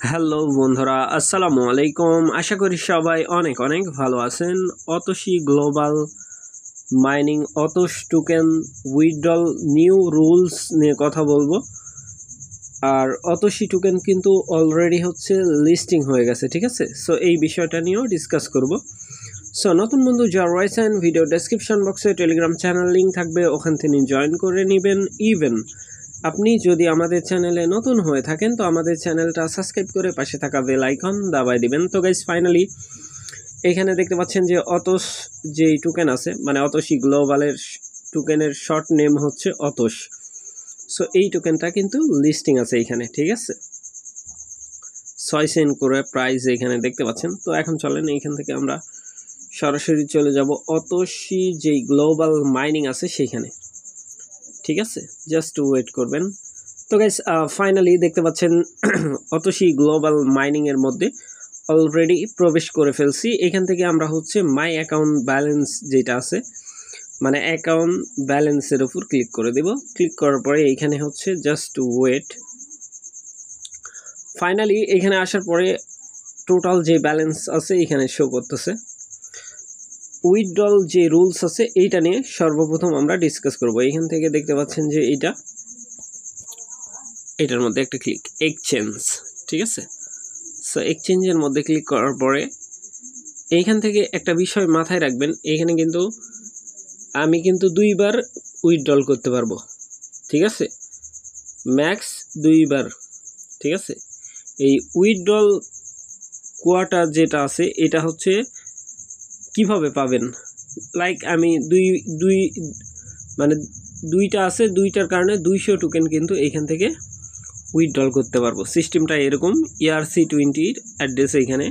Hello বন্ধুরা, আসসালামু আলাইকুম। আশা করি সবাই অনেক অনেক ভালো আছেন। অতসী গ্লোবাল মাইনিং অতস টোকেন উইথড্রল নিউ রুলস নিয়ে কথা বলবো। আর অতসী টোকেন কিন্তু অলরেডি লিস্টিং হয়ে গেছে, ঠিক আছে। সো এই বিষয়টা নিয়েও ডিসকাস করব। সো নতুন বন্ধু যারা রয়েছেন, ভিডিও ডেসক্রিপশন বক্সে টেলিগ্রাম চ্যানেল লিঙ্ক থাকবে, ওখান থেকে জয়েন করে নেবেন। ইভেন আপনি যদি আমাদের চ্যানেলে নতুন হয়ে থাকেন তো আমাদের চ্যানেলটা সাবস্ক্রাইব করে পাশে থাকা বেল আইকন দাবায় দিবেন। তো গাইস, ফাইনালি এখানে দেখতে পাচ্ছেন যে অতস যেই টোকেন আছে, মানে অতসী গ্লোবালের টোকেনের শর্ট নেম হচ্ছে অতস। সো এই টোকেনটা কিন্তু লিস্টিং আছে এখানে, ঠিক আছে। 6 সেন্ট করে প্রাইস এখানে দেখতে পাচ্ছেন। তো এখন চলেন এইখান থেকে আমরা সরাসরি চলে যাব অতসী যেই গ্লোবাল মাইনিং আছে সেইখানে, ঠিক আছে। জাস্ট ওয়েট করবেন। তো গাইস, ফাইনালি দেখতে পাচ্ছেন অতসী গ্লোবাল মাইনিং এর মধ্যে অলরেডি প্রবেশ করে ফেলছি। এখান থেকে আমরা মাই অ্যাকাউন্ট ব্যালেন্স যেটা আছে, মানে অ্যাকাউন্ট ব্যালেন্সের উপর ক্লিক করে দেব। ক্লিক করার পরে এইখানে জাস্ট ওয়েট। ফাইনালি এখানে আসার পরে টোটাল যে ব্যালেন্স আছে এখানে শো করতেছে। উইথড্রল যে রুলস আছে এইটা নিয়ে সর্বপ্রথম আমরা ডিসকাস করব। এখান থেকে দেখতে পাচ্ছেন যে এটার মধ্যে একটা ক্লিক, এক্সচেঞ্জ, ঠিক আছে। সো এক্সচেঞ্জের মধ্যে ক্লিক করার পরে এইখান থেকে একটা বিষয় মাথায় রাখবেন, এখানে কিন্তু আমি দুইবার উইথড্রল করতে পারবো, ঠিক আছে। ম্যাক্স দুইবার, ঠিক আছে। এই উইথড্রল কোয়ার্টার যেটা আছে এটা কিভাবে পাবেন, লাইক আমি মানে দুইটা আছে, দুইটার কারণে 200 টোকেন কিন্তু এইখান থেকে উইথড্রল করতে পারবো। সিস্টেমটা এরকম, ERC20 অ্যাড্রেস এইখানে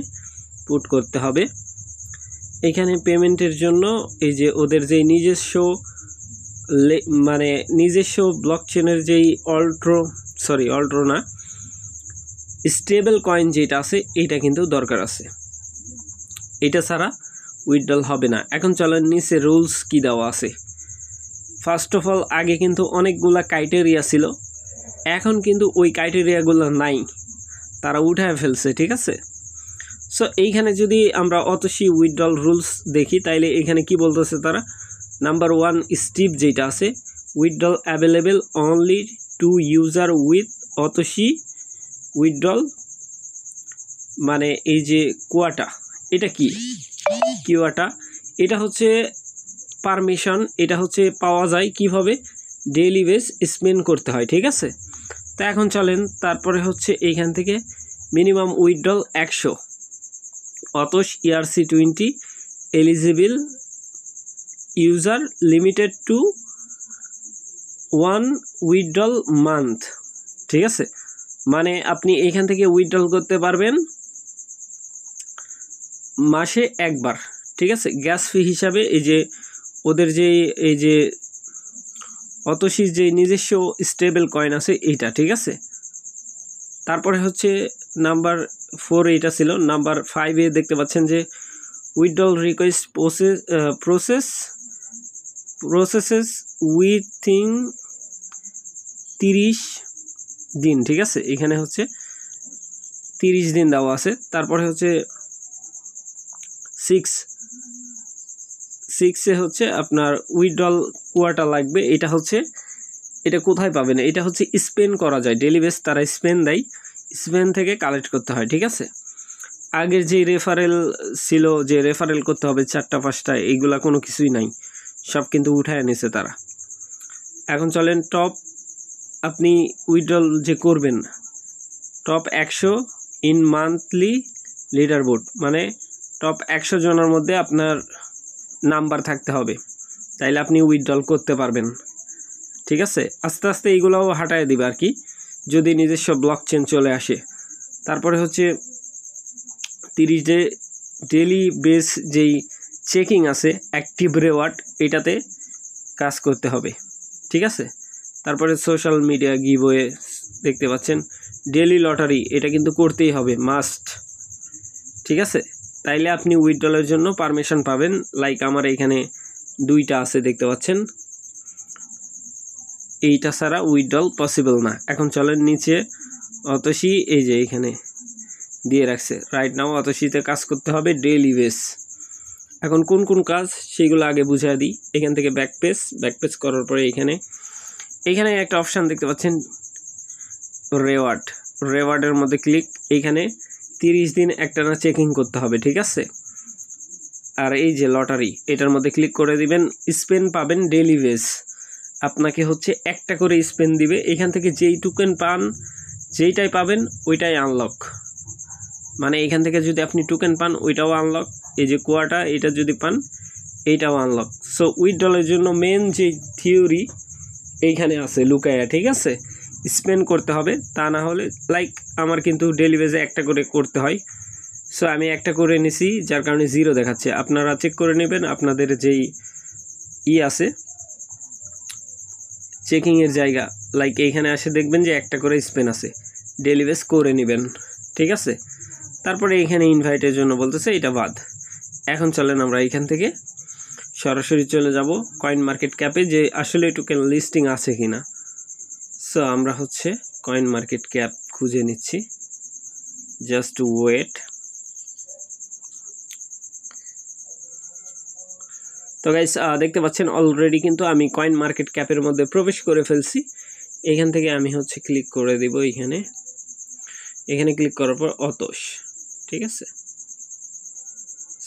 পুট করতে হবে। এখানে পেমেন্টের জন্য এই যে ওদের যে নিজস্ব ব্লকচেনের যেই অল্ট্রো না, স্টেবল কয়েন যেটা আছে এইটা কিন্তু দরকার আছে, এটা ছাড়া উইথড্রল হবে না। এখন চলেন নিচে রুলস কি দেওয়া আছে। ফার্স্ট অফ অল, আগে কিন্তু অনেকগুলা ক্রাইটেরিয়া ছিল, এখন কিন্তু ওই ক্রাইটেরিয়াগুলো নাই, তারা উঠায় ফেলছে, ঠিক আছে। সো এইখানে যদি আমরা অতসী উইথড্রল রুলস দেখি তাইলে এখানে কি বলতেছে তারা, নাম্বার 1 স্টিপ যেটা আছে, withdrawal available only to user with অতসী উইথড্রল, মানে এই যে কুয়াটা, এটা কি কিউয়াটা, এটা পারমিশন, এটা পাওয়া যায় কিভাবে, ডেইলি বেস স্পেন্ড করতে হয়, ঠিক আছে। তা এখন চলেন তারপরে এইখান থেকে মিনিমাম উইথড্রল 100, অতস ERC20 eligible user limited to 1 withdrawal month, ঠিক আছে। মানে আপনি এইখান থেকে উইথড্রল করতে পারবেন মাসে একবার, ঠিক আছে। গ্যাস ফি হিসাবে এই যে ওদের যে এই যে অতসীর যে নিজস্ব স্টেবল কয়েন আছে এইটা, ঠিক আছে। তারপরে নাম্বার 4 এইটা ছিল। নাম্বার 5 দেখতে পাচ্ছেন যে উইথড্রল রিকোয়েস্ট প্রসেসেস উইথিন 30 দিন, ঠিক আছে। এখানে 30 দিন দেওয়া আছে। তারপরে 6 আপনার উইথড্রল কোয়াটা লাগবে। এটা কোথায় পাবেন, এটা স্পেন করা যায়, ডেইলি বেস তারা স্পেন দেয়, স্পেন থেকে কালেক্ট করতে হয়, ঠিক আছে। আগের যে রেফারেল ছিল, যে রেফারেল করতে হবে 4টা 5টা, এইগুলা কোনো কিছুই নাই, সব কিন্তু উঠায় নিছে তারা। এখন চলেন টপ, আপনি উইথড্রল যে করবেন top 100 in monthly leader board, মানে টপ 100 জনের মধ্যে আপনার নাম্বার থাকতে হবে, তাইলে আপনি উইথড্রল করতে পারবেন, ঠিক আছে। আস্তে আস্তে এইগুলোও হাঁটায় দিবে আর কি, যদি নিজস্ব ব্লকচেন চলে আসে। তারপরে 30 ডে ডেইলি বেস যেই চেকিং আছে, অ্যাক্টিভ রেওয়ার্ড, এটাতে কাজ করতে হবে, ঠিক আছে। তারপরে সোশ্যাল মিডিয়া গিভওয়ে দেখতে পাচ্ছেন, ডেইলি লটারি, এটা কিন্তু করতেই হবে, মাস্ট, ঠিক আছে। তাইলে আপনি উইথড্রলের জন্য পারমিশন পাবেন। লাইক আমার এখানে 2টা আছে দেখতে পাচ্ছেন, এইটা ছাড়া উইথড্রল পসিবল না। এখন চলেন নিচে অতসী, এই যে এখানে দিয়ে রাখছে। রাইট নাও অতসীতে কাজ করতে হবে ডেইলি বেস। এখন কোন কোন কাজ সেগুলো আগে বুঝিয়ে দিই। এখান থেকে ব্যাক পেজ করার পরে এখানে একটা অপশান দেখতে পাচ্ছেন রেওয়ার্ডের মধ্যে ক্লিক। এইখানে 30 দিন একটানা চেকিং করতে হবে, ঠিক আছে। আর এই যে লটারি, এটার মধ্যে ক্লিক করে দিবেন। স্পেন পাবেন ডেইলি বেস, আপনাকে হচ্ছে একটা করে স্পেন দিবে। এখান থেকে যেই টোকেন পান, যেইটাই পাবেন ওইটাই আনলক। মানে এখান থেকে যদি আপনি টোকেন পান ওইটাও আনলক, এই যে কোয়াটা এটা যদি পান এইটাও আনলক। সো উইথড্রলের জন্য মেন যে থিওরি এইখানে আছে লুকায়া, ঠিক আছে। স্পেন করতে হবে, তা না হলে লাইক আমার কিন্তু ডেইলি বেসে একটা করে করতে হয়। সো আমি একটা করে নিছি, যার কারণে 0 দেখাচ্ছে। আপনারা চেক করে নেবেন আপনাদের যেই আছে চেকিংয়ের জায়গা, লাইক এইখানে আসে দেখবেন যে একটা করে স্পেন আছে, ডেইলি বেস করে নেবেন, ঠিক আছে। তারপরে এইখানে ইনভাইটের জন্য বলতেছে, এটা বাদ। এখন চলেন আমরা এইখান থেকে সরাসরি চলে যাব কয়েন মার্কেট ক্যাপে, যে আসলে টোকেন লিস্টিং আছে কিনা। সো আমরা হচ্ছে কয়েন মার্কেট ক্যাপ খুঁজে নিচ্ছি, জাস্ট ওয়েট। তো গাইস দেখতে পাচ্ছেন অলরেডি কিন্তু আমি কয়েন মার্কেট ক্যাপের মধ্যে প্রবেশ করে ফেলছি। এখান থেকে আমি হচ্ছে ক্লিক করে দিব এখানে ক্লিক করার পর অতস, ঠিক আছে।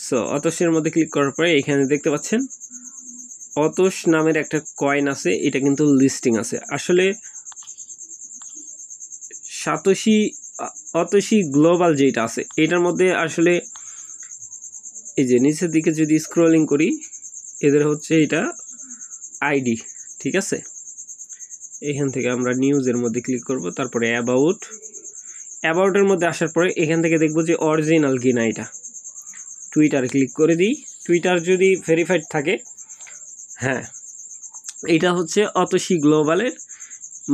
সো অতসের মধ্যে ক্লিক করার পরে এখানে দেখতে পাচ্ছেন অতস নামের একটা কয়েন আছে, এটা কিন্তু লিস্টিং আছে। আসলে অতসী গ্লোবাল যেটা আছে এটার মধ্যে আসলে এই যে নিচের দিকে যদি স্ক্রলিং করি, এদের হচ্ছে এটা আইডি, ঠিক আছে। এখান থেকে আমরা নিউজের মধ্যে ক্লিক করব, তারপরে অ্যাবাউটের মধ্যে আসার পরে এখান থেকে দেখব যে অরিজিনাল কিনা এটা। টুইটারে ক্লিক করে দিই, টুইটার যদি ভেরিফাইড থাকে, হ্যাঁ এটা হচ্ছে অতসী গ্লোবালের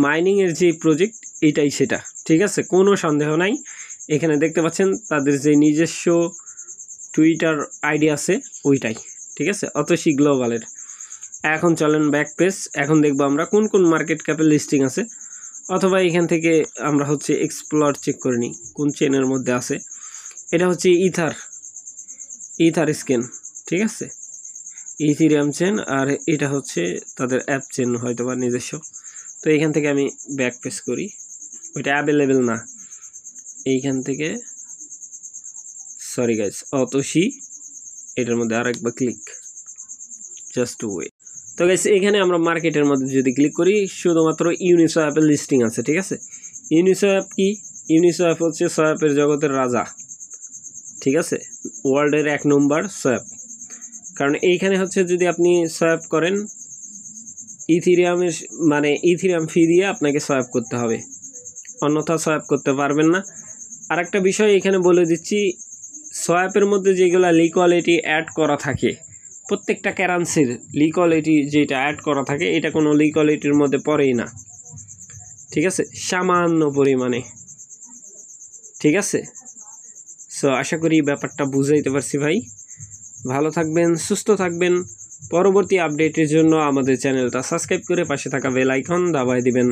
মাইনিংয়ের যে প্রজেক্ট এটাই সেটা, ঠিক আছে, কোনো সন্দেহ নাই। এখানে দেখতে পাচ্ছেন তাদের যে নিজস্ব টুইটার আইডি আছে ওইটাই, ঠিক আছে, অতসী গ্লোবালের। এখন চলেন ব্যাক পেজ। এখন দেখবো আমরা কোন কোন মার্কেট ক্যাপের লিস্টিং আছে, অথবা এখান থেকে আমরা হচ্ছে এক্সপ্লোর চেক করে নিই কোন চেনের মধ্যে আছে। এটা হচ্ছে ইথার স্কেন, ঠিক আছে, ইথিরিয়াম চেন, আর এটা হচ্ছে তাদের অ্যাপ চেন হয়তো বা নিজস্ব। তো এইখান থেকে আমি ব্যাক পেজ করি, ওইটা অ্যাভেলেবেল না। এইখান থেকে সরি গাইস, অতসী এটার মধ্যে আরেকবার ক্লিক, জাস্ট ওয়েট। তো গাইস এখানে আমরা মার্কেটের মধ্যে যদি ক্লিক করি, শুধুমাত্র ইউনিসোয়াপের লিস্টিং আছে, ঠিক আছে। ইউনিসোয়াপ কি? ইউনিসোয়াপ হচ্ছে সোয়াপের জগতের রাজা, ঠিক আছে, ওয়ার্ল্ডের 1 নম্বর সোয়াপ। কারণ এইখানে হচ্ছে যদি আপনি সোয়াপ করেন ইথিরিয়ামের, মানে ইথিরিয়াম ফি দিয়ে আপনাকে সোয়াপ করতে হবে, অন্যথা সোয়াপ করতে পারবেন না। আর একটা বিষয় এখানে বলে দিচ্ছি, সোয়াপের মধ্যে যেগুলো লিকুয়ালিটি অ্যাড করা থাকে, প্রত্যেকটা কারেন্সির লিকুয়ালিটি যেটা অ্যাড করা থাকে এটা কোনো লিকুয়ালিটির মধ্যে পড়েই না, ঠিক আছে, সামান্য পরিমাণে, ঠিক আছে। সো আশা করি ব্যাপারটা বুঝাইতে পারছি ভাই। ভালো থাকবেন, সুস্থ থাকবেন। পরবর্তী আপডেটের জন্য আমাদের চ্যানেলটা সাবস্ক্রাইব করে পাশে থাকা বেল আইকন দাবায় দিবেন।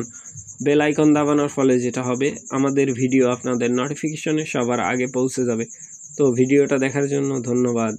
বেল আইকন দাবানোর ফলে যেটা হবে, আমাদের ভিডিও আপনাদের নোটিফিকেশনে সবার আগে পৌঁছে যাবে। তো ভিডিওটা দেখার জন্য ধন্যবাদ।